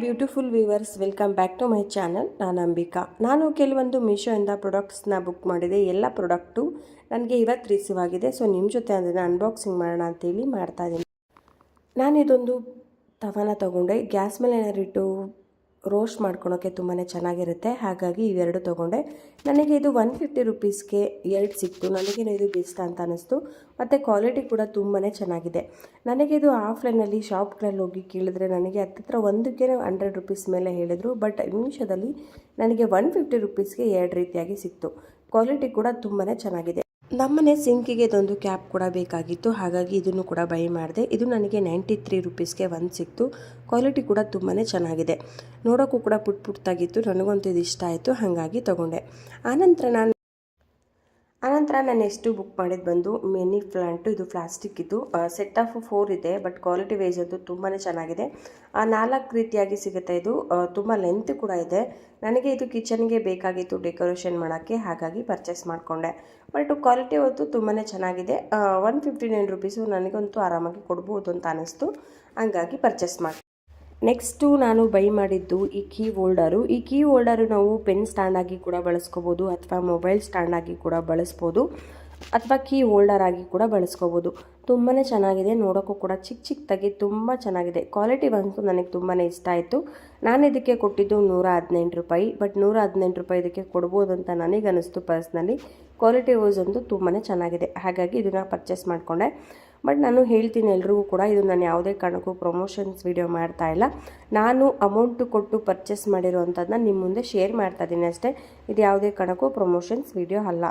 Beautiful viewers, welcome back to my channel. ನಾನು ಅಂಬಿಕಾ. ನಾನು ಕೆಲವೊಂದು ಮೀಶೋಯಿಂದ ಪ್ರಾಡಕ್ಟ್ಸ್ನ ಬುಕ್ ಮಾಡಿದೆ. ಎಲ್ಲ ಪ್ರಾಡಕ್ಟು ನನಗೆ ಇವತ್ತು ರಿಸೀವ್ ಆಗಿದೆ. ಸೊ ನಿಮ್ಮ ಜೊತೆ ಅದನ್ನು ಅನ್ಬಾಕ್ಸಿಂಗ್ ಮಾಡೋಣ ಅಂತೇಳಿ ಮಾಡ್ತಾಯಿದ್ದೀನಿ. ನಾನಿದೊಂದು ತವನ ತೊಗೊಂಡೆ. ಗ್ಯಾಸ್ ಮೇಲೆ ಏನಾದ್ರು ಇಟ್ಟು ರೋಸ್ಟ್ ಮಾಡ್ಕೊಳೋಕ್ಕೆ ತುಂಬಾ ಚೆನ್ನಾಗಿರುತ್ತೆ. ಹಾಗಾಗಿ ಇವೆರಡು ತೊಗೊಂಡೆ. ನನಗೆ ಇದು 150 ರುಪೀಸ್ಗೆ ಎರಡು ಸಿಕ್ತು. ನನಗೇನು ಇದು ಬೆಸ್ಟ್ ಅಂತ ಅನ್ನಿಸ್ತು. ಮತ್ತು ಕ್ವಾಲಿಟಿ ಕೂಡ ತುಂಬಾ ಚೆನ್ನಾಗಿದೆ. ನನಗೆ ಇದು ಆಫ್ಲೈನಲ್ಲಿ ಶಾಪ್ಗಳಲ್ಲಿ ಹೋಗಿ ಕೇಳಿದ್ರೆ ನನಗೆ ಹತ್ತಿರ ಒಂದಕ್ಕೆ 100 ರುಪೀಸ್ ಮೇಲೆ ಹೇಳಿದರು. ಬಟ್ ಮೀಶೋದಲ್ಲಿ ನನಗೆ 150 ರುಪೀಸ್ಗೆ ಎರಡು ರೀತಿಯಾಗಿ ಸಿಕ್ತು. ಕ್ವಾಲಿಟಿ ಕೂಡ ತುಂಬಾ ಚೆನ್ನಾಗಿದೆ. ನಮ್ಮನೆ ಸಿಂಕಿಗೆ ಇದೊಂದು ಕ್ಯಾಪ್ ಕೂಡ ಬೇಕಾಗಿತ್ತು. ಹಾಗಾಗಿ ಇದನ್ನು ಕೂಡ ಬೈ ಮಾಡಿದೆ. ಇದು ನನಗೆ 93 ರುಪೀಸ್ಗೆ ಒಂದು ಸಿಕ್ತು. ಕ್ವಾಲಿಟಿ ಕೂಡ ತುಂಬಾ ಚೆನ್ನಾಗಿದೆ. ನೋಡೋಕ್ಕೂ ಕೂಡ ಪುಟ್ಟಾಗಿತ್ತು. ನನಗಂತೂ ಇದು ಇಷ್ಟ ಆಯಿತು, ಹಾಗಾಗಿ ತೊಗೊಂಡೆ. ಆನಂತರ ನಾನು ನೆಕ್ಸ್ಟು ಬುಕ್ ಮಾಡಿದ್ದು ಬಂದು ಮಿನಿ ಪ್ಲಾಂಟು. ಇದು ಪ್ಲಾಸ್ಟಿಕ್. ಇದು ಸೆಟ್ ಆಫ್ 4 ಇದೆ. ಬಟ್ ಕ್ವಾಲಿಟಿ ವೈಸ್ ಅಂತೂ ತುಂಬಾ ಚೆನ್ನಾಗಿದೆ. 4 ರೀತಿಯಾಗಿ ಸಿಗುತ್ತೆ. ಇದು ತುಂಬ ಲೆಂತ್ ಕೂಡ ಇದೆ. ನನಗೆ ಇದು ಕಿಚನ್ಗೆ ಬೇಕಾಗಿತ್ತು ಡೆಕೋರೇಷನ್ ಮಾಡೋಕ್ಕೆ, ಹಾಗಾಗಿ ಪರ್ಚೇಸ್ ಮಾಡಿಕೊಂಡೆ. ಬಟ್ ಕ್ವಾಲಿಟಿ ಅಂತೂ ತುಂಬಾ ಚೆನ್ನಾಗಿದೆ. 159 ರುಪೀಸು ನನಗಂತೂ ಆರಾಮಾಗಿ ಕೊಡ್ಬೋದು ಅಂತ ಅನ್ನಿಸ್ತು, ಹಾಗಾಗಿ ಪರ್ಚೇಸ್ ಮಾಡಿ. ನೆಕ್ಸ್ಟು ನಾನು ಬೈ ಮಾಡಿದ್ದು ಈ ಕೀ ಹೋಲ್ಡರು. ಈ ಕೀ ಹೋಲ್ಡರು ನಾವು ಪೆನ್ ಸ್ಟ್ಯಾಂಡಾಗಿ ಕೂಡ ಬಳಸ್ಕೋಬೋದು, ಅಥವಾ ಮೊಬೈಲ್ ಸ್ಟ್ಯಾಂಡಾಗಿ ಕೂಡ ಬಳಸ್ಬೋದು, ಅಥವಾ ಕೀ ಹೋಲ್ಡರ್ ಆಗಿ ಕೂಡ ಬಳಸ್ಕೋಬೋದು. ತುಂಬಾ ಚೆನ್ನಾಗಿದೆ. ನೋಡೋಕ್ಕೂ ಕೂಡ ಚಿಕ್ಕದಾಗಿ ತುಂಬ ಚೆನ್ನಾಗಿದೆ. ಕ್ವಾಲಿಟಿ ಬಂತು ನನಗೆ ತುಂಬಾ ಇಷ್ಟ ಆಯಿತು. ನಾನು ಇದಕ್ಕೆ ಕೊಟ್ಟಿದ್ದು 118 ರೂಪಾಯಿ. ಬಟ್ 118 ರೂಪಾಯಿ ಇದಕ್ಕೆ ಕೊಡ್ಬೋದು ಅಂತ ನನಗನ್ನಿಸ್ತು ಪರ್ಸ್ನಲಿ. ಕ್ವಾಲಿಟಿ ವೈಸ್ ಅಂತೂ ತುಂಬಾ ಚೆನ್ನಾಗಿದೆ. ಹಾಗಾಗಿ ಇದನ್ನು ಪರ್ಚೇಸ್ ಮಾಡಿಕೊಂಡೆ. ಬಟ್ ನಾನು ಹೇಳ್ತೀನಿ ಎಲ್ರಿಗೂ ಕೂಡ, ಇದು ನಾನು ಯಾವುದೇ ಕಾರಣಕ್ಕೂ ಪ್ರಮೋಷನ್ಸ್ ವಿಡಿಯೋ ಮಾಡ್ತಾಯಿಲ್ಲ. ನಾನು ಅಮೌಂಟು ಕೊಟ್ಟು ಪರ್ಚೇಸ್ ಮಾಡಿರೋವಂಥದ್ದನ್ನ ನಿಮ್ಮ ಮುಂದೆ ಶೇರ್ ಮಾಡ್ತಾಯಿದ್ದೀನಿ ಅಷ್ಟೇ. ಇದು ಯಾವುದೇ ಕಾರಣಕ್ಕೂ ಪ್ರಮೋಷನ್ಸ್ ವಿಡಿಯೋ ಅಲ್ಲ.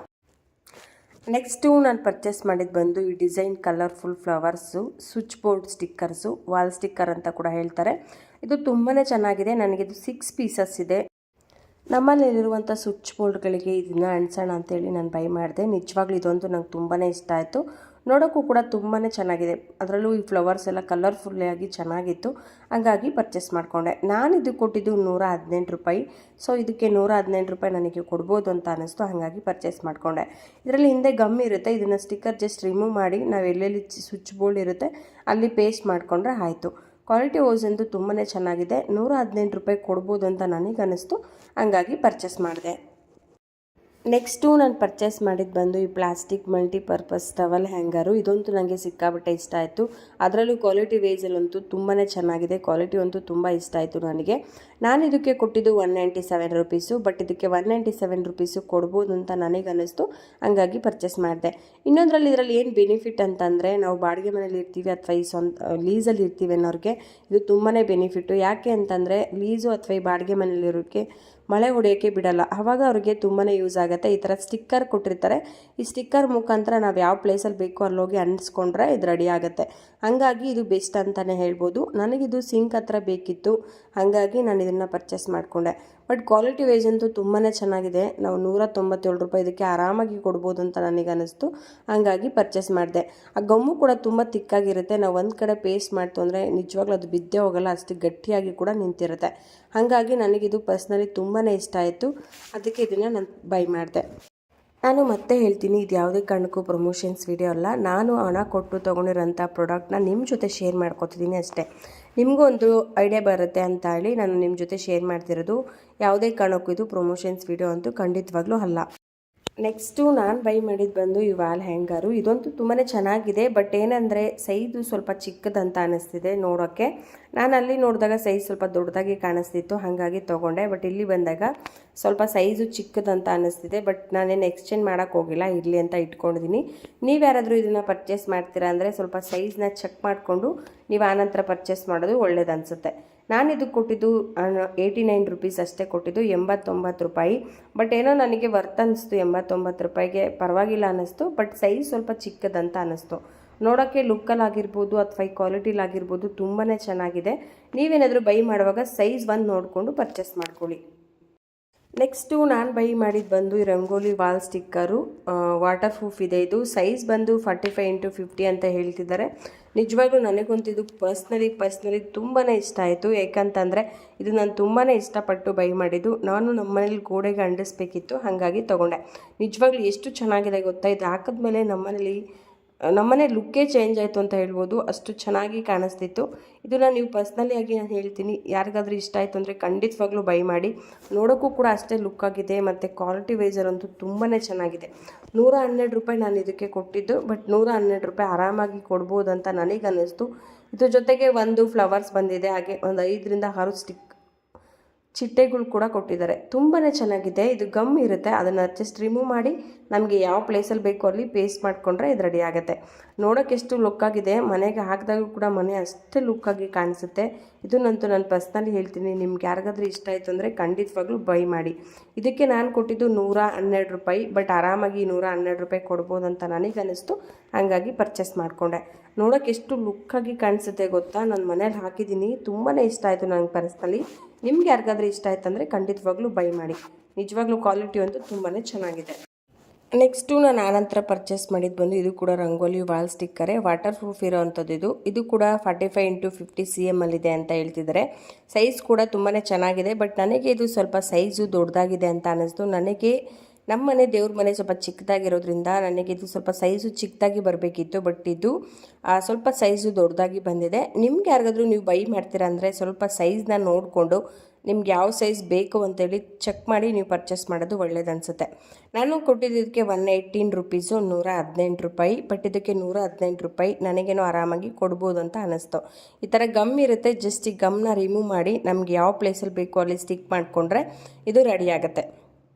ನೆಕ್ಸ್ಟು ನಾನು ಪರ್ಚೇಸ್ ಮಾಡಿದ್ದು ಬಂದು ಈ design colourful flowers, switch board stickers, wall sticker ಅಂತ ಕೂಡ ಹೇಳ್ತಾರೆ. ಇದು ತುಂಬಾ ಚೆನ್ನಾಗಿದೆ. ನನಗಿದು 6 ಪೀಸಸ್ ಇದೆ. ನಮ್ಮಲ್ಲಿರುವಂಥ ಸ್ವಿಚ್ ಬೋರ್ಡ್ಗಳಿಗೆ ಇದನ್ನು ಅಂಟಿಸೋಣ ಅಂತೇಳಿ ನಾನು ಬೈ ಮಾಡಿದೆ. ನಿಜವಾಗ್ಲೂ ಇದಂತೂ ನಂಗೆ ತುಂಬಾ ಇಷ್ಟ ಆಯಿತು. ನೋಡೋಕ್ಕೂ ಕೂಡ ತುಂಬಾ ಚೆನ್ನಾಗಿದೆ. ಅದರಲ್ಲೂ ಈ ಫ್ಲವರ್ಸ್ ಎಲ್ಲ ಕಲರ್ಫುಲ್ಲಾಗಿ ಚೆನ್ನಾಗಿತ್ತು, ಹಾಗಾಗಿ ಪರ್ಚೇಸ್ ಮಾಡಿಕೊಂಡೆ. ನಾನು ಇದಕ್ಕೆ ಕೊಟ್ಟಿದ್ದು 118 ರೂಪಾಯಿ. ಸೊ ಇದಕ್ಕೆ 118 ರೂಪಾಯಿ ನನಗೆ ಕೊಡ್ಬೋದು ಅಂತ ಅನ್ನಿಸ್ತು, ಹಾಗಾಗಿ ಪರ್ಚೇಸ್ ಮಾಡಿಕೊಂಡೆ. ಇದರಲ್ಲಿ ಹಿಂದೆ ಗಮ್ ಇರುತ್ತೆ. ಇದನ್ನು ಸ್ಟಿಕ್ಕರ್ ಜಸ್ಟ್ ರಿಮೂವ್ ಮಾಡಿ ನಾವು ಎಲ್ಲೆಲ್ಲಿ ಸ್ವಿಚ್ ಬೋರ್ಡ್ ಇರುತ್ತೆ ಅಲ್ಲಿ ಪೇಸ್ಟ್ ಮಾಡಿಕೊಂಡ್ರೆ ಆಯಿತು. ಕ್ವಾಲಿಟಿ ವೈಸ್ ಅಂತೂ ತುಂಬಾ ಚೆನ್ನಾಗಿದೆ. 118 ರೂಪಾಯಿ ಕೊಡ್ಬೋದು ಅಂತ ನನಗೆ ಅನ್ನಿಸ್ತು, ಹಾಗಾಗಿ ಪರ್ಚೇಸ್ ಮಾಡಿದೆ. ನೆಕ್ಸ್ಟು ನಾನು ಪರ್ಚೇಸ್ ಮಾಡಿದ್ದು ಬಂದು ಈ ಪ್ಲಾಸ್ಟಿಕ್ ಮಲ್ಟಿಪರ್ಪಸ್ ಟವಲ್ ಹ್ಯಾಂಗರು. ಇದಂತೂ ನನಗೆ ಸಿಕ್ಕಾಪಟ್ಟೆ ಇಷ್ಟ ಆಯಿತು. ಅದರಲ್ಲೂ ಕ್ವಾಲಿಟಿ ವೈಸಲ್ಲಂತೂ ತುಂಬಾ ಚೆನ್ನಾಗಿದೆ. ಕ್ವಾಲಿಟಿ ಅಂತೂ ತುಂಬ ಇಷ್ಟ ಆಯಿತು ನನಗೆ. ನಾನು ಇದಕ್ಕೆ ಕೊಟ್ಟಿದ್ದು 197 ರುಪೀಸು. ಬಟ್ ಇದಕ್ಕೆ 197 ರುಪೀಸು ಕೊಡ್ಬೋದು ಅಂತ ನನಗೆ ಅನ್ನಿಸ್ತು, ಹಾಗಾಗಿ ಪರ್ಚೇಸ್ ಮಾಡಿದೆ. ಇದರಲ್ಲಿ ಏನು ಬೆನಿಫಿಟ್ ಅಂತಂದರೆ, ನಾವು ಬಾಡಿಗೆ ಮನೇಲಿ ಇರ್ತೀವಿ ಅಥವಾ ಈ ಲೀಸಲ್ಲಿ ಇರ್ತೀವಿ ಅನ್ನೋರಿಗೆ ಇದು ತುಂಬಾ ಬೆನಿಫಿಟ್ಟು. ಯಾಕೆ ಅಂತಂದರೆ ಲೀಸು ಅಥವಾ ಈ ಬಾಡಿಗೆ ಮನೇಲಿರೋಕ್ಕೆ ಮಳೆ ಹೊಡೆಯೋಕ್ಕೆ ಬಿಡಲ್ಲ. ಆವಾಗ ಅವ್ರಿಗೆ ತುಂಬಾ ಯೂಸ್ ಆಗುತ್ತೆ. ಈ ಥರ ಸ್ಟಿಕ್ಕರ್ ಕೊಟ್ಟಿರ್ತಾರೆ. ಈ ಸ್ಟಿಕ್ಕರ್ ಮುಖಾಂತರ ನಾವು ಯಾವ ಪ್ಲೇಸಲ್ಲಿ ಬೇಕೋ ಅಲ್ಲೋಗಿ ಅಂಟಿಸ್ಕೊಂಡ್ರೆ ಇದು ರೆಡಿ ಆಗುತ್ತೆ. ಹಾಗಾಗಿ ಇದು ಬೆಸ್ಟ್ ಅಂತಲೇ ಹೇಳ್ಬೋದು. ನನಗಿದು ಸಿಂಕ್ ಹತ್ರ ಬೇಕಿತ್ತು, ಹಾಗಾಗಿ ನಾನು ಇದನ್ನು ಪರ್ಚೇಸ್ ಮಾಡಿಕೊಂಡೆ. ಬಟ್ ಕ್ವಾಲಿಟಿ ವೈಸ್ ಅಂತೂ ತುಂಬಾ ಚೆನ್ನಾಗಿದೆ. ನಾವು 197 ರೂಪಾಯಿ ಇದಕ್ಕೆ ಆರಾಮಾಗಿ ಕೊಡ್ಬೋದು ಅಂತ ನನಗೆ ಅನ್ನಿಸ್ತು, ಹಾಗಾಗಿ ಪರ್ಚೇಸ್ ಮಾಡಿದೆ. ಆ ಗಮ್ಮು ಕೂಡ ತುಂಬ ತಿಕ್ಕಾಗಿರುತ್ತೆ. ನಾವು ಒಂದು ಕಡೆ ಪೇಸ್ಟ್ ಮಾಡ್ತು ಅಂದರೆ ನಿಜವಾಗ್ಲೂ ಅದು ಬಿದ್ದೇ ಹೋಗಲ್ಲ, ಅಷ್ಟು ಗಟ್ಟಿಯಾಗಿ ಕೂಡ ನಿಂತಿರುತ್ತೆ. ಹಾಗಾಗಿ ನನಗಿದು ಪರ್ಸ್ನಲಿ ತುಂಬಾ ಇಷ್ಟ ಆಯಿತು. ಅದಕ್ಕೆ ಇದನ್ನು ನಾನು ಬೈ ಮಾಡಿದೆ. ನಾನು ಮತ್ತೆ ಹೇಳ್ತೀನಿ, ಇದು ಯಾವುದೇ ಕಾರಣಕ್ಕೂ ಪ್ರಮೋಷನ್ಸ್ ವಿಡಿಯೋ ಅಲ್ಲ. ನಾನು ಹಣ ಕೊಟ್ಟು ತೊಗೊಂಡಿರೋಂಥ ಪ್ರಾಡಕ್ಟ್ನ ನಿಮ್ಮ ಜೊತೆ ಶೇರ್ ಮಾಡ್ಕೊತಿದ್ದೀನಿ ಅಷ್ಟೇ. ನಿಮಗೂ ಒಂದು ಐಡಿಯಾ ಬರುತ್ತೆ ಅಂತ ಹೇಳಿ ನಾನು ನಿಮ್ಮ ಜೊತೆ ಶೇರ್ ಮಾಡ್ತಿರೋದು. ಯಾವುದೇ ಕಾರಣಕ್ಕೂ ಇದು ಪ್ರಮೋಷನ್ಸ್ ವಿಡಿಯೋ ಅಂತೂ ಖಂಡಿತವಾಗ್ಲೂ ಅಲ್ಲ. ನೆಕ್ಸ್ಟು ನಾನು ಬೈ ಮಾಡಿದ್ದು ಬಂದು ಈ ವಾಲ್ ಹ್ಯಾಂಗರು. ಇದಂತೂ ತುಂಬಾ ಚೆನ್ನಾಗಿದೆ. ಬಟ್ ಏನಂದರೆ ಸೈಜು ಸ್ವಲ್ಪ ಚಿಕ್ಕದಂತ ಅನ್ನಿಸ್ತಿದೆ ನೋಡೋಕ್ಕೆ. ನಾನು ಅಲ್ಲಿ ನೋಡಿದಾಗ ಸೈಜ್ ಸ್ವಲ್ಪ ದೊಡ್ಡದಾಗಿ ಕಾಣಿಸ್ತಿತ್ತು, ಹಾಗಾಗಿ ತೊಗೊಂಡೆ. ಬಟ್ ಇಲ್ಲಿ ಬಂದಾಗ ಸ್ವಲ್ಪ ಸೈಜು ಚಿಕ್ಕದಂತ ಅನ್ನಿಸ್ತಿದೆ. ಬಟ್ ನಾನೇನು ಎಕ್ಸ್ಚೇಂಜ್ ಮಾಡೋಕ್ಕೆ ಹೋಗಿಲ್ಲ, ಇರಲಿ ಅಂತ ಇಟ್ಕೊಂಡಿದ್ದೀನಿ. ನೀವು ಯಾರಾದರೂ ಇದನ್ನು ಪರ್ಚೇಸ್ ಮಾಡ್ತೀರಾ ಅಂದರೆ ಸ್ವಲ್ಪ ಸೈಜ್ನ ಚೆಕ್ ಮಾಡಿಕೊಂಡು ನೀವು ಆನಂತರ ಪರ್ಚೇಸ್ ಮಾಡೋದು ಒಳ್ಳೇದು ಅನಿಸುತ್ತೆ. ನಾನು ಇದಕ್ಕೆ ಕೊಟ್ಟಿದ್ದು 89 ರುಪೀಸ್ ಅಷ್ಟೇ ಕೊಟ್ಟಿದ್ದು, 89 ರೂಪಾಯಿ. ಬಟ್ ಏನೋ ನನಗೆ ವರ್ತ್ ಅನ್ನಿಸ್ತು. 89 ರೂಪಾಯಿಗೆ ಪರವಾಗಿಲ್ಲ ಅನ್ನಿಸ್ತು. ಬಟ್ ಸೈಜ್ ಸ್ವಲ್ಪ ಚಿಕ್ಕದಂತ ಅನ್ನಿಸ್ತು. ನೋಡೋಕ್ಕೆ ಲುಕ್ಕಲ್ಲಾಗಿರ್ಬೋದು ಅಥವಾ ಈ ಕ್ವಾಲಿಟಿಲಾಗಿರ್ಬೋದು ತುಂಬಾ ಚೆನ್ನಾಗಿದೆ. ನೀವೇನಾದರೂ ಬೈ ಮಾಡುವಾಗ ಸೈಜ್ ಒಂದು ನೋಡಿಕೊಂಡು ಪರ್ಚೇಸ್ ಮಾಡ್ಕೊಳ್ಳಿ. ನೆಕ್ಸ್ಟು ನಾನು ಬೈ ಮಾಡಿದ್ದು ಬಂದು ಈ rangoli wall sticker. Water proof ಇದೆ. ಇದು ಸೈಜ್ ಬಂದು 45x50 ಅಂತ ಹೇಳ್ತಿದ್ದಾರೆ. ನಿಜವಾಗ್ಲೂ ನನಗಂತೂ ಇದು ಪರ್ಸ್ನಲಿ ತುಂಬಾ ಇಷ್ಟ ಆಯಿತು. ಯಾಕಂತಂದರೆ ಇದು ನಾನು ತುಂಬಾ ಇಷ್ಟಪಟ್ಟು ಬೈ ಮಾಡಿದ್ದು. ನಾನು ನಮ್ಮ ಮನೇಲಿ ಗೋಡೆಗೆ ಅಂಟಿಸ್ಬೇಕಿತ್ತು, ಹಾಗಾಗಿ ತೊಗೊಂಡೆ. ನಿಜವಾಗ್ಲೂ ಎಷ್ಟು ಚೆನ್ನಾಗಿದೆ ಗೊತ್ತಾ. ಇದು ಹಾಕಿದ್ಮೇಲೆ ನಮ್ಮ ಮನೇಲಿ ನಮ್ಮನೆ ಲುಕ್ಕೇ ಚೇಂಜ್ ಆಯಿತು ಅಂತ ಹೇಳ್ಬೋದು, ಅಷ್ಟು ಚೆನ್ನಾಗಿ ಕಾಣಿಸ್ತಿತ್ತು. ಇದನ್ನು ನೀವು ಪರ್ಸ್ನಲಿಯಾಗಿ ನಾನು ಹೇಳ್ತೀನಿ, ಯಾರಿಗಾದ್ರೂ ಇಷ್ಟ ಆಯಿತು ಅಂದರೆ ಖಂಡಿತವಾಗ್ಲೂ ಬೈ ಮಾಡಿ. ನೋಡೋಕ್ಕೂ ಕೂಡ ಅಷ್ಟೇ ಲುಕ್ ಆಗಿದೆ ಮತ್ತು ಕ್ವಾಲಿಟಿ ವೈಸರ್ ಅಂತೂ ತುಂಬಾ ಚೆನ್ನಾಗಿದೆ. 112 ರೂಪಾಯಿ ನಾನು ಇದಕ್ಕೆ ಕೊಟ್ಟಿದ್ದು, ಬಟ್ 112 ರೂಪಾಯಿ ಆರಾಮಾಗಿ ಕೊಡ್ಬೋದು ಅಂತ ನನಗೆ ಅನ್ನಿಸ್ತು. ಇದ್ರ ಜೊತೆಗೆ ಒಂದು ಫ್ಲವರ್ಸ್ ಬಂದಿದೆ, ಹಾಗೆ ಒಂದು 5ರಿಂದ 6 ಚಿಟ್ಟೆಗಳು ಕೂಡ ಕೊಟ್ಟಿದ್ದಾರೆ. ತುಂಬಾ ಚೆನ್ನಾಗಿದೆ. ಇದು ಗಮ್ ಇರುತ್ತೆ, ಅದನ್ನು ಜಸ್ಟ್ ರಿಮೂವ್ ಮಾಡಿ ನಮಗೆ ಯಾವ ಪ್ಲೇಸಲ್ಲಿ ಬೇಕೋ ಅಲ್ಲಿ ಪೇಸ್ಟ್ ಮಾಡಿಕೊಂಡ್ರೆ ಇದು ರೆಡಿ ಆಗುತ್ತೆ. ನೋಡೋಕ್ಕೆ ಎಷ್ಟು ಲುಕ್ಕಾಗಿದೆ, ಮನೆಗೆ ಹಾಕಿದಾಗೂ ಕೂಡ ಮನೆ ಅಷ್ಟೇ ಲುಕ್ಕಾಗಿ ಕಾಣಿಸುತ್ತೆ. ಇದನ್ನಂತೂ ನಾನು ಪರ್ಸ್ನಲಿ ಹೇಳ್ತೀನಿ, ನಿಮ್ಗೆ ಯಾರಿಗಾದ್ರೂ ಇಷ್ಟ ಆಯಿತು ಅಂದರೆ ಖಂಡಿತವಾಗ್ಲೂ ಬೈ ಮಾಡಿ. ಇದಕ್ಕೆ ನಾನು ಕೊಟ್ಟಿದ್ದು 112 ರೂಪಾಯಿ, ಬಟ್ ಆರಾಮಾಗಿ 112 ರೂಪಾಯಿ ಕೊಡ್ಬೋದು ಅಂತ ನನಗೆ ಅನ್ನಿಸ್ತು, ಹಾಗಾಗಿ ಪರ್ಚೇಸ್ ಮಾಡಿಕೊಂಡೆ. ನೋಡೋಕ್ಕೆ ಎಷ್ಟು ಲುಕ್ಕಾಗಿ ಕಾಣಿಸುತ್ತೆ ಗೊತ್ತಾ. ನಾನು ಮನೇಲಿ ಹಾಕಿದ್ದೀನಿ, ತುಂಬಾ ಇಷ್ಟ ಆಯಿತು ನನಗೆ ಪರ್ಸ್ನಲಿ. ನಿಮ್ಗೆ ಯಾರಿಗಾದ್ರೂ ಇಷ್ಟ ಆಯ್ತು ಅಂದರೆ ಖಂಡಿತವಾಗ್ಲೂ ಬೈ ಮಾಡಿ. ನಿಜವಾಗ್ಲೂ ಕ್ವಾಲಿಟಿ ಅಂತೂ ತುಂಬಾ ಚೆನ್ನಾಗಿದೆ. ನೆಕ್ಸ್ಟು ನಾನು ಆನಂತರ ಪರ್ಚೇಸ್ ಮಾಡಿದ್ದು ಬಂದು ಇದು ಕೂಡ ರಂಗೋಲಿ ವಾಲ್ ಸ್ಟಿಕ್ಕರೇ, ವಾಟರ್ ಪ್ರೂಫ್ ಇರೋ ಅಂಥದ್ದು. ಇದು ಕೂಡ 45x50 cm ಅಲ್ಲಿದೆ ಅಂತ ಹೇಳ್ತಿದ್ದಾರೆ. ಸೈಜ್ ಕೂಡ ತುಂಬಾ ಚೆನ್ನಾಗಿದೆ, ಬಟ್ ನನಗೆ ಇದು ಸ್ವಲ್ಪ ಸೈಜು ದೊಡ್ಡದಾಗಿದೆ ಅಂತ ಅನ್ನಿಸ್ತು. ನನಗೆ ನಮ್ಮ ಮನೆ ದೇವ್ರ ಮನೆ ಸ್ವಲ್ಪ ಚಿಕ್ಕದಾಗಿರೋದ್ರಿಂದ ನನಗೆ ಇದು ಸ್ವಲ್ಪ ಸೈಜು ಚಿಕ್ಕದಾಗಿ ಬರಬೇಕಿತ್ತು, ಬಟ್ ಇದು ಸ್ವಲ್ಪ ಸೈಜು ದೊಡ್ಡದಾಗಿ ಬಂದಿದೆ. ನಿಮ್ಗೆ ಯಾರಿಗಾದ್ರೂ ನೀವು ಬೈ ಮಾಡ್ತೀರಾ ಅಂದರೆ ಸ್ವಲ್ಪ ಸೈಜ್ನ ನೋಡಿಕೊಂಡು ನಿಮ್ಗೆ ಯಾವ ಸೈಜ್ ಬೇಕು ಅಂತೇಳಿ ಚೆಕ್ ಮಾಡಿ ನೀವು ಪರ್ಚೇಸ್ ಮಾಡೋದು ಒಳ್ಳೇದು ಅನಿಸುತ್ತೆ. ನಾನು ಕೊಟ್ಟಿದ್ದಕ್ಕೆ 118 ರುಪೀಸು, 118 ರೂಪಾಯಿ, ಬಟ್ ಇದಕ್ಕೆ 118 ರೂಪಾಯಿ ನನಗೇನೋ ಆರಾಮಾಗಿ ಕೊಡ್ಬೋದು ಅಂತ ಅನ್ನಿಸ್ತು. ಈ ಥರ ಗಮ್ ಇರುತ್ತೆ, ಜಸ್ಟ್ ಈ ಗಮ್ನ ರಿಮೂವ್ ಮಾಡಿ ನಮ್ಗೆ ಯಾವ ಪ್ಲೇಸಲ್ಲಿ ಬೇಕೋ ಅಲ್ಲಿ ಸ್ಟಿಕ್ ಮಾಡಿಕೊಂಡ್ರೆ ಇದು ರೆಡಿ ಆಗುತ್ತೆ.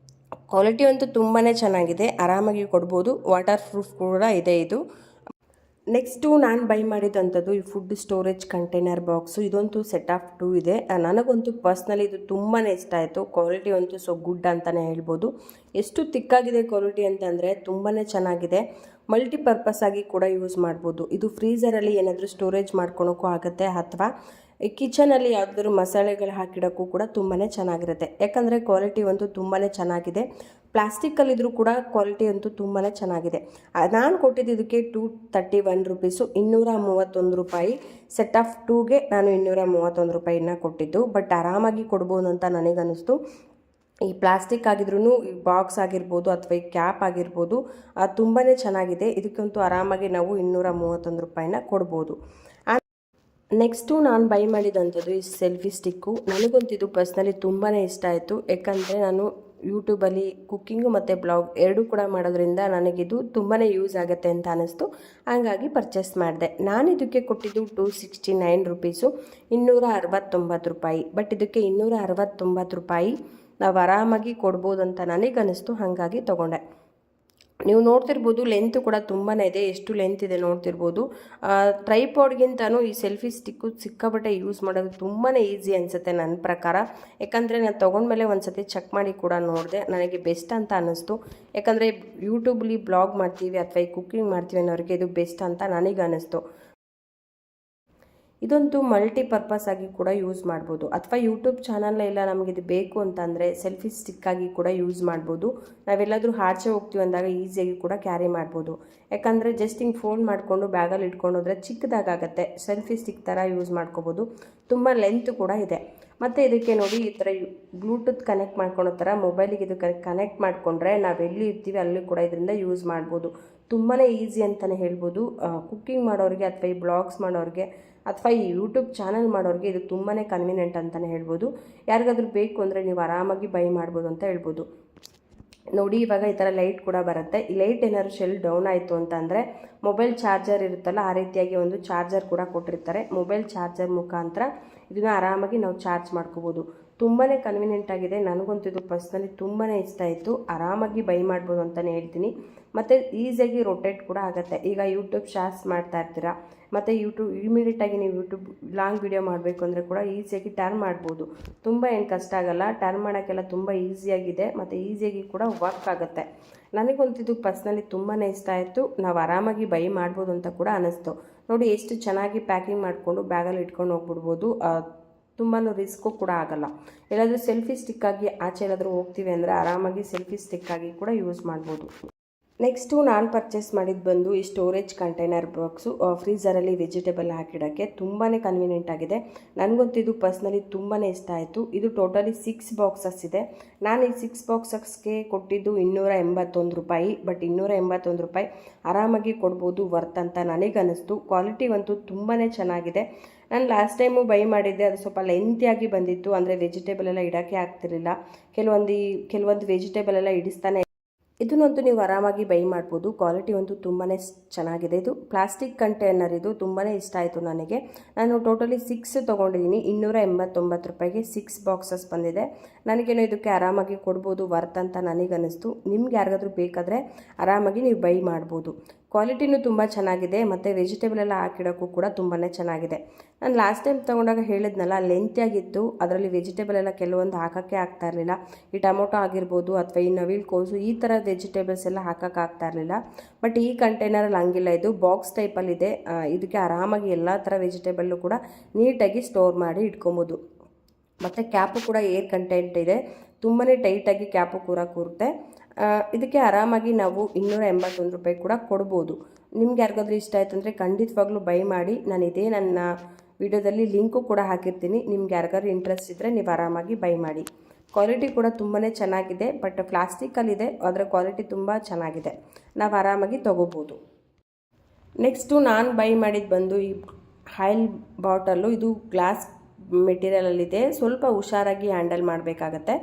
ಕ್ವಾಲಿಟಿ ಅಂತೂ ತುಂಬಾ ಚೆನ್ನಾಗಿದೆ, ಆರಾಮಾಗಿ ಕೊಡ್ಬೋದು. ವಾಟರ್ ಪ್ರೂಫ್ ಕೂಡ ಇದೆ ಇದು. ನೆಕ್ಸ್ಟು ನಾನು ಬೈ ಮಾಡಿದಂಥದ್ದು ಈ ಫುಡ್ ಸ್ಟೋರೇಜ್ ಕಂಟೈನರ್ ಬಾಕ್ಸು. ಇದಂತೂ ಸೆಟ್ ಆಫ್ 2 ಇದೆ. ನನಗಂತೂ ಪರ್ಸ್ನಲಿ ಇದು ತುಂಬಾ ಇಷ್ಟ ಆಯಿತು. ಕ್ವಾಲಿಟಿ ಅಂತೂ ಸೊ ಗುಡ್ ಅಂತಲೇ ಹೇಳ್ಬೋದು. ಎಷ್ಟು ತಿಕ್ಕಾಗಿದೆ ಕ್ವಾಲಿಟಿ ಅಂತಂದರೆ ತುಂಬಾ ಚೆನ್ನಾಗಿದೆ. ಮಲ್ಟಿಪರ್ಪಸ್ ಆಗಿ ಕೂಡ ಯೂಸ್ ಮಾಡ್ಬೋದು. ಇದು ಫ್ರೀಝರಲ್ಲಿ ಏನಾದರೂ ಸ್ಟೋರೇಜ್ ಮಾಡ್ಕೊಳೋಕ್ಕೂ ಆಗುತ್ತೆ, ಅಥವಾ ಕಿಚನಲ್ಲಿ ಯಾವುದಾದ್ರೂ ಮಸಾಲೆಗಳು ಹಾಕಿಡೋಕ್ಕೂ ಕೂಡ ತುಂಬಾ ಚೆನ್ನಾಗಿರುತ್ತೆ. ಯಾಕಂದರೆ ಕ್ವಾಲಿಟಿ ಅಂತೂ ತುಂಬಾ ಚೆನ್ನಾಗಿದೆ. ಪ್ಲಾಸ್ಟಿಕ್ಕಲ್ಲಿದ್ದರೂ ಕೂಡ ಕ್ವಾಲಿಟಿ ಅಂತೂ ತುಂಬಾ ಚೆನ್ನಾಗಿದೆ. ನಾನು ಕೊಟ್ಟಿದ್ದು ಇದಕ್ಕೆ 231 ರುಪೀಸು, 231 ರೂಪಾಯಿ. ಸೆಟ್ ಆಫ್ 2ಗೆ ನಾನು 231 ರೂಪಾಯಿನ ಕೊಟ್ಟಿದ್ದು, ಬಟ್ ಆರಾಮಾಗಿ ಕೊಡ್ಬೋದು ಅಂತ ನನಗನ್ನಿಸ್ತು. ಈ ಪ್ಲಾಸ್ಟಿಕ್ ಆಗಿದ್ರೂ ಈ ಬಾಕ್ಸ್ ಆಗಿರ್ಬೋದು ಅಥವಾ ಈ ಕ್ಯಾಪ್ ಆಗಿರ್ಬೋದು ತುಂಬಾ ಚೆನ್ನಾಗಿದೆ. ಇದಕ್ಕಂತೂ ಆರಾಮಾಗಿ ನಾವು 231 ರೂಪಾಯಿನ ಕೊಡ್ಬೋದು. ನೆಕ್ಸ್ಟು ನಾನು ಬೈ ಮಾಡಿದಂಥದ್ದು ಈ ಸೆಲ್ಫಿ ಸ್ಟಿಕ್ಕು. ನನಗಂತೂ ಇದು ಪರ್ಸ್ನಲಿ ತುಂಬಾ ಇಷ್ಟ ಆಯಿತು. ಯಾಕಂದರೆ ನಾನು ಯೂಟ್ಯೂಬಲ್ಲಿ ಕುಕ್ಕಿಂಗು ಮತ್ತು ಬ್ಲಾಗ್ ಎರಡೂ ಕೂಡ ಮಾಡೋದ್ರಿಂದ ನನಗಿದು ತುಂಬಾ ಯೂಸ್ ಆಗುತ್ತೆ ಅಂತ ಅನ್ನಿಸ್ತು, ಹಾಗಾಗಿ ಪರ್ಚೇಸ್ ಮಾಡಿದೆ. ನಾನು ಇದಕ್ಕೆ ಕೊಟ್ಟಿದ್ದು 269 ರುಪೀಸು, 269 ರೂಪಾಯಿ. ಬಟ್ ಇದಕ್ಕೆ 269 ರೂಪಾಯಿ ನಾವು ಆರಾಮಾಗಿ ಕೊಡ್ಬೋದು ಅಂತ ನನಗನ್ನಿಸ್ತು, ಹಾಗಾಗಿ ತೊಗೊಂಡೆ. ನೀವು ನೋಡ್ತಿರ್ಬೋದು ಲೆಂತ್ ಕೂಡ ತುಂಬಾ ಇದೆ. ಎಷ್ಟು ಲೆಂತ್ ಇದೆ ನೋಡ್ತಿರ್ಬೋದು. ಟ್ರೈಪಾಡ್ಗಿಂತನೂ ಈ ಸೆಲ್ಫಿ ಸ್ಟಿಕ್ಕು ಸಿಕ್ಕಾಪಟ್ಟೆ ಯೂಸ್ ಮಾಡೋದು ತುಂಬಾ ಈಸಿ ಅನಿಸುತ್ತೆ ನನ್ನ ಪ್ರಕಾರ. ಯಾಕಂದರೆ ನಾನು ತೊಗೊಂಡ್ಮೇಲೆ ಒಂದು ಸತಿ ಚೆಕ್ ಮಾಡಿ ಕೂಡ ನೋಡಿದೆ, ನನಗೆ ಬೆಸ್ಟ್ ಅಂತ ಅನ್ನಿಸ್ತು. ಯಾಕಂದರೆ ಯೂಟ್ಯೂಬಲ್ಲಿ ಬ್ಲಾಗ್ ಮಾಡ್ತೀವಿ ಅಥವಾ ಈ ಕುಕ್ಕಿಂಗ್ ಮಾಡ್ತೀವಿ ಅನ್ನೋರಿಗೆ ಇದು ಬೆಸ್ಟ್ ಅಂತ ನನಗೆ ಅನ್ನಿಸ್ತು. ಇದಂತೂ ಮಲ್ಟಿಪರ್ಪಸ್ ಆಗಿ ಕೂಡ ಯೂಸ್ ಮಾಡ್ಬೋದು, ಅಥವಾ ಯೂಟ್ಯೂಬ್ ಚಾನಲ್ಲೆಲ್ಲ ನಮಗಿದು ಬೇಕು ಅಂತಂದರೆ ಸೆಲ್ಫಿ ಸ್ಟಿಕ್ಕಾಗಿ ಕೂಡ ಯೂಸ್ ಮಾಡ್ಬೋದು. ನಾವೆಲ್ಲಾದರೂ ಆಚೆ ಹೋಗ್ತೀವಿ ಅಂದಾಗ ಈಸಿಯಾಗಿ ಕೂಡ ಕ್ಯಾರಿ ಮಾಡ್ಬೋದು. ಯಾಕಂದರೆ ಜಸ್ಟ್ ಹಿಂಗೆ ಫೋನ್ ಮಾಡಿಕೊಂಡು ಬ್ಯಾಗಲ್ಲಿ ಇಟ್ಕೊಂಡೋದ್ರೆ ಚಿಕ್ಕದಾಗತ್ತೆ. ಸೆಲ್ಫಿ ಸ್ಟಿಕ್ ಥರ ಯೂಸ್ ಮಾಡ್ಕೋಬೋದು. ತುಂಬ ಲೆಂತ್ ಕೂಡ ಇದೆ. ಮತ್ತು ಇದಕ್ಕೆ ನೋಡಿ ಈ ಥರ ಬ್ಲೂಟೂತ್ ಕನೆಕ್ಟ್ ಮಾಡ್ಕೊಳೋ ಥರ ಮೊಬೈಲಿಗೆ ಇದು ಕನೆಕ್ಟ್ ಮಾಡಿಕೊಂಡ್ರೆ ನಾವೆಲ್ಲಿ ಇರ್ತೀವಿ ಅಲ್ಲಿ ಕೂಡ ಇದರಿಂದ ಯೂಸ್ ಮಾಡ್ಬೋದು. ತುಂಬಾ ಈಸಿ ಅಂತಲೇ ಹೇಳ್ಬೋದು. ಕುಕ್ಕಿಂಗ್ ಮಾಡೋರಿಗೆ ಅಥವಾ ಈ ಬ್ಲಾಗ್ಸ್ ಮಾಡೋರಿಗೆ ಅಥವಾ ಈ ಯೂಟ್ಯೂಬ್ ಚಾನಲ್ ಮಾಡೋರಿಗೆ ಇದು ತುಂಬಾ ಕನ್ವೀನಿಯೆಂಟ್ ಅಂತಲೇ ಹೇಳ್ಬೋದು. ಯಾರಿಗಾದ್ರೂ ಬೇಕು ಅಂದರೆ ನೀವು ಆರಾಮಾಗಿ ಬೈ ಮಾಡ್ಬೋದು ಅಂತ ಹೇಳ್ಬೋದು. ನೋಡಿ ಇವಾಗ ಈ ಥರ ಲೈಟ್ ಕೂಡ ಬರುತ್ತೆ. ಈ ಲೈಟ್ ಏನಾದ್ರು ಶೆಲ್ ಡೌನ್ ಆಯಿತು ಅಂತ ಅಂದರೆ ಮೊಬೈಲ್ ಚಾರ್ಜರ್ ಇರುತ್ತಲ್ಲ, ಆ ರೀತಿಯಾಗಿ ಒಂದು ಚಾರ್ಜರ್ ಕೂಡ ಕೊಟ್ಟಿರ್ತಾರೆ. ಮೊಬೈಲ್ ಚಾರ್ಜರ್ ಮುಖಾಂತರ ಇದನ್ನು ಆರಾಮಾಗಿ ನಾವು ಚಾರ್ಜ್ ಮಾಡ್ಕೋಬೋದು. ತುಂಬಾ ಕನ್ವೀನಿಯೆಂಟ್ ಆಗಿದೆ. ನನಗಂತೂ ಇದು ಪರ್ಸ್ನಲಿ ತುಂಬಾ ಇಷ್ಟ ಆಯಿತು. ಆರಾಮಾಗಿ ಬೈ ಮಾಡ್ಬೋದು ಅಂತಲೇ ಹೇಳ್ತೀನಿ. ಮತ್ತು ಈಸಿಯಾಗಿ ರೊಟೇಟ್ ಕೂಡ ಆಗುತ್ತೆ. ಈಗ ಯೂಟ್ಯೂಬ್ ಶಾರ್ಟ್ಸ್ ಮಾಡ್ತಾ ಇರ್ತೀರಾ, ಮತ್ತು ಇಮಿಡಿಯೇಟಾಗಿ ನೀವು ಯೂಟ್ಯೂಬ್ ಲಾಂಗ್ ವಿಡಿಯೋ ಮಾಡಬೇಕು ಅಂದರೆ ಕೂಡ ಈಸಿಯಾಗಿ ಟರ್ನ್ ಮಾಡ್ಬೋದು. ತುಂಬ ಏನು ಕಷ್ಟ ಆಗೋಲ್ಲ. ಟರ್ನ್ ಮಾಡೋಕ್ಕೆಲ್ಲ ತುಂಬ ಈಸಿಯಾಗಿದೆ ಮತ್ತು ಈಸಿಯಾಗಿ ಕೂಡ ವರ್ಕ್ ಆಗುತ್ತೆ. ನನಗಂತೂ ಪರ್ಸ್ನಲಿ ತುಂಬಾ ಇಷ್ಟ ಆಯಿತು. ನಾವು ಆರಾಮಾಗಿ ಬೈ ಮಾಡ್ಬೋದು ಅಂತ ಕೂಡ ಅನ್ನಿಸ್ತು. ನೋಡಿ ಎಷ್ಟು ಚೆನ್ನಾಗಿ ಪ್ಯಾಕಿಂಗ್ ಮಾಡಿಕೊಂಡು ಬ್ಯಾಗಲ್ಲಿ ಇಟ್ಕೊಂಡು ಹೋಗ್ಬಿಡ್ಬೋದು. ತುಂಬಾ ರಿಸ್ಕು ಕೂಡ ಆಗೋಲ್ಲ. ಎಲ್ಲಾದರೂ ಸೆಲ್ಫಿ ಸ್ಟಿಕ್ಕಾಗಿ ಆಚೆ ಎಲ್ಲಾದರೂ ಹೋಗ್ತೀವಿ ಅಂದರೆ ಆರಾಮಾಗಿ ಸೆಲ್ಫಿ ಸ್ಟಿಕ್ಕಾಗಿ ಕೂಡ ಯೂಸ್ ಮಾಡ್ಬೋದು. ನೆಕ್ಸ್ಟು ನಾನು ಪರ್ಚೇಸ್ ಮಾಡಿದ್ದು ಬಂದು ಈ ಸ್ಟೋರೇಜ್ ಕಂಟೈನರ್ ಬಾಕ್ಸು. ಫ್ರೀಝರಲ್ಲಿ ವೆಜಿಟೇಬಲ್ ಹಾಕಿಡೋಕ್ಕೆ ತುಂಬಾ ಕನ್ವೀನಿಯೆಂಟ್ ಆಗಿದೆ. ನನಗಂತೂ ಪರ್ಸ್ನಲಿ ತುಂಬಾ ಇಷ್ಟ ಆಯಿತು. ಇದು ಟೋಟಲಿ 6 ಬಾಕ್ಸಸ್ ಇದೆ. ನಾನು ಈ 6 ಬಾಕ್ಸಸ್ಗೆ ಕೊಟ್ಟಿದ್ದು 281 ರೂಪಾಯಿ. ಬಟ್ 281 ರೂಪಾಯಿ ಆರಾಮಾಗಿ ಕೊಡ್ಬೋದು, ವರ್ತ್ ಅಂತ ನನಗನ್ನಿಸ್ತು. ಕ್ವಾಲಿಟಿ ಅಂತೂ ತುಂಬಾ ಚೆನ್ನಾಗಿದೆ. ನಾನು ಲಾಸ್ಟ್ ಟೈಮು ಬೈ ಮಾಡಿದ್ದೆ, ಅದು ಸ್ವಲ್ಪ ಲೆಂತಿಯಾಗಿ ಬಂದಿತ್ತು. ಅಂದರೆ ವೆಜಿಟೇಬಲ್ ಎಲ್ಲ ಇಡೋಕ್ಕೆ ಆಗ್ತಿರಲಿಲ್ಲ. ಕೆಲವೊಂದು ವೆಜಿಟೇಬಲ್ ಎಲ್ಲ ಇಡಿಸ್ತಾನೆ. ಇದನ್ನಂತೂ ನೀವು ಆರಾಮಾಗಿ ಬೈ ಮಾಡ್ಬೋದು. ಕ್ವಾಲಿಟಿ ಅಂತೂ ತುಂಬಾ ಚೆನ್ನಾಗಿದೆ. ಇದು ಪ್ಲಾಸ್ಟಿಕ್ ಕಂಟೈನರ್, ಇದು ತುಂಬಾ ಇಷ್ಟ ಆಯಿತು ನನಗೆ. ನಾನು ಟೋಟಲಿ 6 ತೊಗೊಂಡಿದ್ದೀನಿ. 289 ರೂಪಾಯಿಗೆ 6 ಬಾಕ್ಸಸ್ ಬಂದಿದೆ. ನನಗೇನೋ ಇದಕ್ಕೆ ಆರಾಮಾಗಿ ಕೊಡ್ಬೋದು, ವರ್ತ್ ಅಂತ ನನಗನ್ನಿಸ್ತು. ನಿಮ್ಗೆ ಯಾರಿಗಾದ್ರೂ ಬೇಕಾದರೆ ಆರಾಮಾಗಿ ನೀವು ಬೈ ಮಾಡ್ಬೋದು. ಕ್ವಾಲಿಟಿನೂ ತುಂಬ ಚೆನ್ನಾಗಿದೆ ಮತ್ತು ವೆಜಿಟೇಬಲ್ ಎಲ್ಲ ಹಾಕಿಡೋಕ್ಕೂ ಕೂಡ ತುಂಬಾ ಚೆನ್ನಾಗಿದೆ. ನಾನು ಲಾಸ್ಟ್ ಟೈಮ್ ತೊಗೊಂಡಾಗ ಹೇಳಿದ್ನಲ್ಲ, ಲೆಂತಿಯಾಗಿತ್ತು. ಅದರಲ್ಲಿ ವೆಜಿಟೇಬಲ್ ಎಲ್ಲ ಕೆಲವೊಂದು ಹಾಕೋಕ್ಕೆ ಆಗ್ತಾ ಇರಲಿಲ್ಲ. ಈ ಟೊಮೊಟೊ ಆಗಿರ್ಬೋದು ಅಥವಾ ಈ ನವಿಲು ಕೋಸು ಈ ಥರ ವೆಜಿಟೇಬಲ್ಸ್ ಎಲ್ಲ ಹಾಕೋಕ್ಕೆ ಆಗ್ತಾ ಇರಲಿಲ್ಲ. ಬಟ್ ಈ ಕಂಟೈನರಲ್ಲಿ ಹಂಗಿಲ್ಲ, ಇದು ಬಾಕ್ಸ್ ಟೈಪಲ್ಲಿದೆ. ಇದಕ್ಕೆ ಆರಾಮಾಗಿ ಎಲ್ಲ ಥರ ವೆಜಿಟೇಬಲ್ಲು ಕೂಡ ನೀಟಾಗಿ ಸ್ಟೋರ್ ಮಾಡಿ ಇಟ್ಕೊಬೋದು. ಮತ್ತು ಕ್ಯಾಪು ಕೂಡ ಏರ್ ಕಂಟೆಂಟ್ ಇದೆ. ತುಂಬಾ ಟೈಟಾಗಿ ಕ್ಯಾಪು ಕೂರುತ್ತೆ. ಇದಕ್ಕೆ ಆರಾಮಾಗಿ ನಾವು 281 ರೂಪಾಯಿ ಕೂಡ ಕೊಡ್ಬೋದು. ನಿಮ್ಗೆ ಯಾರಿಗಾದ್ರೂ ಇಷ್ಟ ಆಯ್ತು ಅಂದರೆ ಖಂಡಿತವಾಗ್ಲೂ ಬೈ ಮಾಡಿ. ನಾನು ನನ್ನ ವಿಡಿಯೋದಲ್ಲಿ ಲಿಂಕು ಕೂಡ ಹಾಕಿರ್ತೀನಿ. ನಿಮ್ಗೆ ಯಾರಿಗಾದ್ರೂ ಇಂಟ್ರೆಸ್ಟ್ ಇದ್ದರೆ ನೀವು ಆರಾಮಾಗಿ ಬೈ ಮಾಡಿ. ಕ್ವಾಲಿಟಿ ಕೂಡ ತುಂಬಾ ಚೆನ್ನಾಗಿದೆ. ಬಟ್ ಪ್ಲಾಸ್ಟಿಕಲ್ಲಿದೆ, ಅದರ ಕ್ವಾಲಿಟಿ ತುಂಬ ಚೆನ್ನಾಗಿದೆ. ನಾವು ಆರಾಮಾಗಿ ತೊಗೋಬೋದು. ನೆಕ್ಸ್ಟು ನಾನು ಬೈ ಮಾಡಿದ್ದು ಬಂದು ಈ ಆಯಿಲ್ ಬಾಟಲ್ಲು. ಇದು ಗ್ಲಾಸ್ ಮೆಟೀರಿಯಲಲ್ಲಿದೆ. ಸ್ವಲ್ಪ ಹುಷಾರಾಗಿ ಹ್ಯಾಂಡಲ್ ಮಾಡಬೇಕಾಗತ್ತೆ.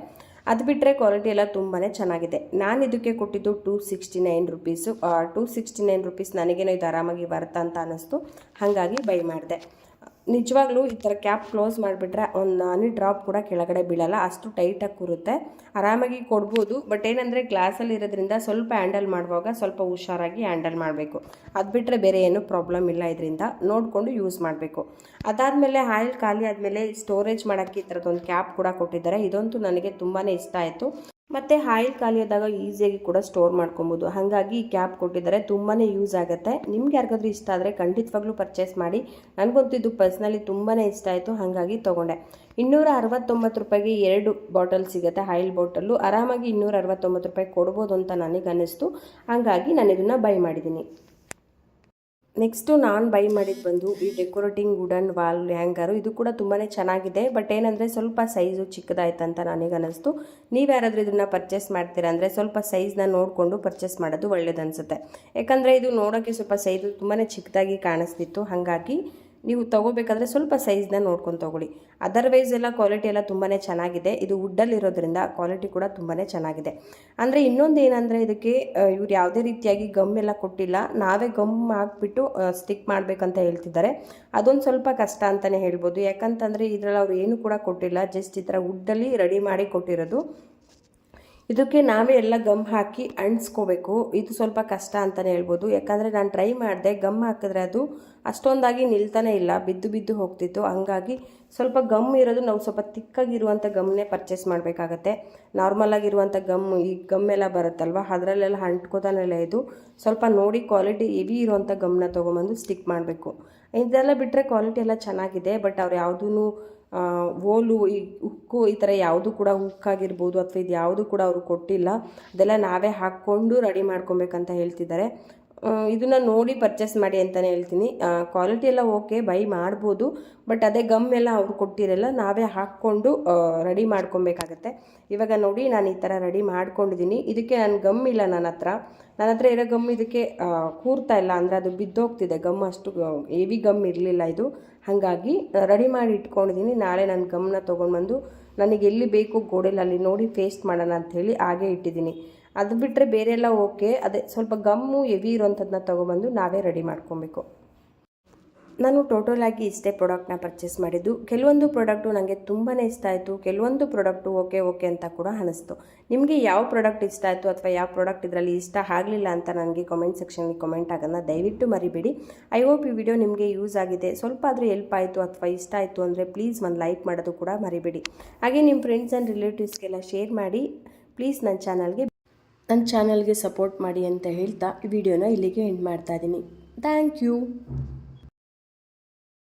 ಅದು ಬಿಟ್ಟರೆ ಕ್ವಾಲಿಟಿ ಎಲ್ಲ ತುಂಬಾ ಚೆನ್ನಾಗಿದೆ. ನಾನು ಇದಕ್ಕೆ ಕೊಟ್ಟಿದ್ದು 269 ರುಪೀಸು. 269 ರುಪೀಸ್ ನನಗೇನೋ ಇದು ಆರಾಮಾಗಿ ವರ್ತ್ ಅಂತ ಅನ್ನಿಸ್ತು, ಹಾಗಾಗಿ ಬೈ ಮಾಡಿದೆ. ನಿಜವಾಗ್ಲೂ ಈ ಥರ ಕ್ಯಾಪ್ ಕ್ಲೋಸ್ ಮಾಡಿಬಿಟ್ರೆ ಒಂದು ಹನಿ ಡ್ರಾಪ್ ಕೂಡ ಕೆಳಗಡೆ ಬೀಳಲ್ಲ, ಅಷ್ಟು ಟೈಟಾಗಿ ಕೂರುತ್ತೆ. ಆರಾಮಾಗಿ ಕೊಡ್ಬೋದು. ಬಟ್ ಏನಂದರೆ ಗ್ಲಾಸಲ್ಲಿ ಇರೋದ್ರಿಂದ ಸ್ವಲ್ಪ ಹ್ಯಾಂಡಲ್ ಮಾಡುವಾಗ ಸ್ವಲ್ಪ ಹುಷಾರಾಗಿ ಹ್ಯಾಂಡಲ್ ಮಾಡಬೇಕು. ಅದು ಬಿಟ್ಟರೆ ಬೇರೆ ಏನೂ ಪ್ರಾಬ್ಲಮ್ ಇಲ್ಲ. ಇದರಿಂದ ನೋಡಿಕೊಂಡು ಯೂಸ್ ಮಾಡಬೇಕು. ಅದಾದಮೇಲೆ ಆಯಿಲ್ ಖಾಲಿ ಆದಮೇಲೆ ಸ್ಟೋರೇಜ್ ಮಾಡೋಕ್ಕೆ ಈ ಥರದ್ದೊಂದು ಕ್ಯಾಪ್ ಕೂಡ ಕೊಟ್ಟಿದ್ದಾರೆ. ಇದಂತೂ ನನಗೆ ತುಂಬಾ ಇಷ್ಟ ಆಯಿತು. ಮತ್ತು ಆಯಿಲ್ ಖಾಲಿಯಾದಾಗ ಈಸಿಯಾಗಿ ಕೂಡ ಸ್ಟೋರ್ ಮಾಡ್ಕೊಬೋದು. ಹಾಗಾಗಿ ಈ ಕ್ಯಾಪ್ ಕೊಟ್ಟಿದ್ದಾರೆ, ತುಂಬಾ ಯೂಸ್ ಆಗುತ್ತೆ. ನಿಮ್ಗೆ ಯಾರಿಗಾದ್ರೂ ಇಷ್ಟ ಆದರೆ ಖಂಡಿತವಾಗ್ಲೂ ಪರ್ಚೇಸ್ ಮಾಡಿ. ನನಗಂತೂ ಇದು ಪರ್ಸ್ನಲಿ ತುಂಬಾ ಇಷ್ಟ ಆಯಿತು, ಹಾಗಾಗಿ ತೊಗೊಂಡೆ. 269 ರೂಪಾಯಿಗೆ 2 ಬಾಟಲ್ ಸಿಗುತ್ತೆ, ಆಯಿಲ್ ಬಾಟಲ್ಲು. ಆರಾಮಾಗಿ 269 ರೂಪಾಯಿ ಕೊಡ್ಬೋದು ಅಂತ ನನಗೆ ಅನ್ನಿಸ್ತು, ಹಾಗಾಗಿ ನಾನು ಇದನ್ನು ಬೈ ಮಾಡಿದ್ದೀನಿ. ನೆಕ್ಸ್ಟು ನಾನು ಬೈ ಮಾಡಿದ್ದು ಬಂದು ಈ ಡೆಕೋರೇಟಿಂಗ್ ವುಡನ್ ವಾಲ್ ಹ್ಯಾಂಗರು. ಇದು ಕೂಡ ತುಂಬಾ ಚೆನ್ನಾಗಿದೆ. ಬಟ್ ಏನಂದರೆ ಸ್ವಲ್ಪ ಸೈಜು ಚಿಕ್ಕದಾಯ್ತು ಅಂತ ನನಗೆ ಅನ್ನಿಸ್ತು. ನೀವು ಯಾರಾದರೂ ಇದನ್ನು ಪರ್ಚೇಸ್ ಮಾಡ್ತೀರಾ ಅಂದರೆ ಸ್ವಲ್ಪ ಸೈಜ್ನ ನೋಡಿಕೊಂಡು ಪರ್ಚೇಸ್ ಮಾಡೋದು ಒಳ್ಳೇದು ಅನಿಸುತ್ತೆ. ಯಾಕಂದರೆ ಇದು ನೋಡೋಕ್ಕೆ ಸ್ವಲ್ಪ ಸೈಜು ತುಂಬಾ ಚಿಕ್ಕದಾಗಿ ಕಾಣಿಸ್ತಿತ್ತು. ಹಾಗಾಗಿ ನೀವು ತೊಗೋಬೇಕಾದ್ರೆ ಸ್ವಲ್ಪ ಸೈಜ್ನ ನೋಡ್ಕೊಂಡು ತೊಗೊಳ್ಳಿ. ಅದರ್ವೈಸ್ ಎಲ್ಲ ಕ್ವಾಲಿಟಿ ಎಲ್ಲ ತುಂಬಾ ಚೆನ್ನಾಗಿದೆ. ಇದು ವುಡ್ಡಲ್ಲಿರೋದ್ರಿಂದ ಕ್ವಾಲಿಟಿ ಕೂಡ ತುಂಬಾ ಚೆನ್ನಾಗಿದೆ. ಅಂದರೆ ಇನ್ನೊಂದು ಏನಂದರೆ ಇದಕ್ಕೆ ಇವ್ರು ಯಾವುದೇ ರೀತಿಯಾಗಿ ಗಮ್ ಎಲ್ಲ ಕೊಟ್ಟಿಲ್ಲ. ನಾವೇ ಗಮ್ ಹಾಕ್ಬಿಟ್ಟು ಸ್ಟಿಕ್ ಮಾಡಬೇಕಂತ ಹೇಳ್ತಿದ್ದಾರೆ. ಅದೊಂದು ಸ್ವಲ್ಪ ಕಷ್ಟ ಅಂತಲೇ ಹೇಳ್ಬೋದು. ಯಾಕಂತಂದರೆ ಇದರಲ್ಲಿ ಅವ್ರು ಏನು ಕೂಡ ಕೊಟ್ಟಿಲ್ಲ, ಜಸ್ಟ್ ಈ ಥರ ವುಡ್ಡಲ್ಲಿ ರೆಡಿ ಮಾಡಿ ಕೊಟ್ಟಿರೋದು. ಇದಕ್ಕೆ ನಾವೇ ಎಲ್ಲ ಗಮ್ ಹಾಕಿ ಅಂಟಿಸ್ಕೋಬೇಕು. ಇದು ಸ್ವಲ್ಪ ಕಷ್ಟ ಅಂತಲೇ ಹೇಳ್ಬೋದು. ಯಾಕಂದರೆ ನಾನು ಟ್ರೈ ಮಾಡಿದೆ, ಗಮ್ ಹಾಕಿದ್ರೆ ಅದು ಅಷ್ಟೊಂದಾಗಿ ನಿಲ್ತಾನೆ ಇಲ್ಲ, ಬಿದ್ದು ಹೋಗ್ತಿತ್ತು. ಹಂಗಾಗಿ ಸ್ವಲ್ಪ ಗಮ್ ಇರೋದು ನಾವು ಸ್ವಲ್ಪ ತಿಕ್ಕಾಗಿರುವಂಥ ಗಮ್ನೇ ಪರ್ಚೇಸ್ ಮಾಡಬೇಕಾಗತ್ತೆ. ನಾರ್ಮಲಾಗಿರುವಂಥ ಈ ಗಮ್ಮೆಲ್ಲ ಬರುತ್ತಲ್ವ, ಅದರಲ್ಲೆಲ್ಲ ಅಂಟ್ಕೋತಾನೆ ಇಲ್ಲ. ಇದು ಸ್ವಲ್ಪ ನೋಡಿ ಕ್ವಾಲಿಟಿ ಹೆವಿ ಇರುವಂಥ ಗಮ್ನ ತೊಗೊಂಬಂದು ಸ್ಟಿಕ್ ಮಾಡಬೇಕು. ಇದೆಲ್ಲ ಬಿಟ್ಟರೆ ಕ್ವಾಲಿಟಿ ಎಲ್ಲ ಚೆನ್ನಾಗಿದೆ. ಬಟ್ ಅವ್ರು ಯಾವುದೂ ಓಲು, ಈ ಉಕ್ಕು ಈ ಥರ ಯಾವುದು ಕೂಡ ಉಕ್ಕಾಗಿರ್ಬೋದು ಅಥವಾ ಇದು ಯಾವುದು ಕೂಡ ಅವರು ಕೊಟ್ಟಿಲ್ಲ. ಅದೆಲ್ಲ ನಾವೇ ಹಾಕ್ಕೊಂಡು ರೆಡಿ ಮಾಡ್ಕೊಬೇಕಂತ ಹೇಳ್ತಿದ್ದಾರೆ. ಇದನ್ನು ನೋಡಿ ಪರ್ಚೇಸ್ ಮಾಡಿ ಅಂತಲೇ ಹೇಳ್ತೀನಿ. ಕ್ವಾಲಿಟಿ ಎಲ್ಲ ಓಕೆ, ಬೈ ಮಾಡ್ಬೋದು. ಬಟ್ ಅದೇ ಗಮ್ ಎಲ್ಲ ಅವ್ರು ಕೊಟ್ಟಿರಲ್ಲ, ನಾವೇ ಹಾಕ್ಕೊಂಡು ರೆಡಿ ಮಾಡ್ಕೊಬೇಕಾಗತ್ತೆ. ಇವಾಗ ನೋಡಿ ನಾನು ಈ ಥರ ರೆಡಿ ಮಾಡ್ಕೊಂಡಿದ್ದೀನಿ. ಇದಕ್ಕೆ ನಾನು ಗಮ್ ಇಲ್ಲ ನನ್ನ ಹತ್ರ ಇರೋ ಗಮ್ ಇದಕ್ಕೆ ಕೂರ್ತಾ ಇಲ್ಲ. ಅಂದರೆ ಅದು ಬಿದ್ದೋಗ್ತಿದೆ ಗಮ್, ಅಷ್ಟು ಹೆವಿ ಗಮ್ ಇರಲಿಲ್ಲ ಇದು. ಹಾಗಾಗಿ ರೆಡಿ ಮಾಡಿ ಇಟ್ಕೊಂಡಿದ್ದೀನಿ. ನಾಳೆ ನಾನು ಗಮ್ನ ತೊಗೊಂಡ್ಬಂದು ನನಗೆ ಎಲ್ಲಿ ಬೇಕು ಗೋಡೆಯಲ್ಲಿ ಅಲ್ಲಿ ನೋಡಿ ಪೇಸ್ಟ್ ಮಾಡೋಣ ಅಂಥೇಳಿ ಹಾಗೆ ಇಟ್ಟಿದ್ದೀನಿ. ಅದು ಬಿಟ್ಟರೆ ಬೇರೆ ಎಲ್ಲ ಓಕೆ. ಅದೇ ಸ್ವಲ್ಪ ಗಮ್ಮು ಹೆವಿ ಇರೋಂಥದ್ದನ್ನ ತೊಗೊಬಂದು ನಾವೇ ರೆಡಿ ಮಾಡ್ಕೊಬೇಕು. ನಾನು ಟೋಟಲಾಗಿ ಇಷ್ಟೇ ಪ್ರಾಡಕ್ಟ್ನ ಪರ್ಚೇಸ್ ಮಾಡಿದ್ದು. ಕೆಲವೊಂದು ಪ್ರಾಡಕ್ಟು ನನಗೆ ತುಂಬಾ ಇಷ್ಟ ಆಯಿತು, ಕೆಲವೊಂದು ಪ್ರಾಡಕ್ಟು ಓಕೆ ಅಂತ ಕೂಡ ಅನ್ನಿಸ್ತು. ನಿಮಗೆ ಯಾವ ಪ್ರಾಡಕ್ಟ್ ಇಷ್ಟ ಆಯಿತು ಅಥವಾ ಯಾವ ಪ್ರಾಡಕ್ಟ್ ಇದರಲ್ಲಿ ಇಷ್ಟ ಆಗಲಿಲ್ಲ ಅಂತ ನನಗೆ ಕಾಮೆಂಟ್ ಸೆಕ್ಷನಲ್ಲಿ ಕಾಮೆಂಟ್ ಆಗೋಣ ದಯವಿಟ್ಟು ಮರಿಬೇಡಿ. ಐ ಹೋಪ್ ಈ ವಿಡಿಯೋ ನಿಮಗೆ ಯೂಸ್ ಆಗಿದೆ, ಸ್ವಲ್ಪ ಆದರೂ ಹೆಲ್ಪ್ ಆಯಿತು ಅಥವಾ ಇಷ್ಟ ಆಯಿತು ಅಂದರೆ ಪ್ಲೀಸ್ ಒಂದು ಲೈಕ್ ಮಾಡೋದು ಕೂಡ ಮರಿಬೇಡಿ. ಹಾಗೆ ನಿಮ್ಮ ಫ್ರೆಂಡ್ಸ್ ಆ್ಯಂಡ್ ರಿಲೇಟಿವ್ಸ್ಗೆಲ್ಲ ಶೇರ್ ಮಾಡಿ. ಪ್ಲೀಸ್ ನನ್ನ ಚಾನಲ್ಗೆ ಸಪೋರ್ಟ್ ಮಾಡಿ ಅಂತ ಹೇಳ್ತಾ ಈ ವಿಡಿಯೋನ ಇಲ್ಲಿಗೆ ಎಂಡ್ ಮಾಡ್ತಾ ಇದ್ದೀನಿ. Thank you.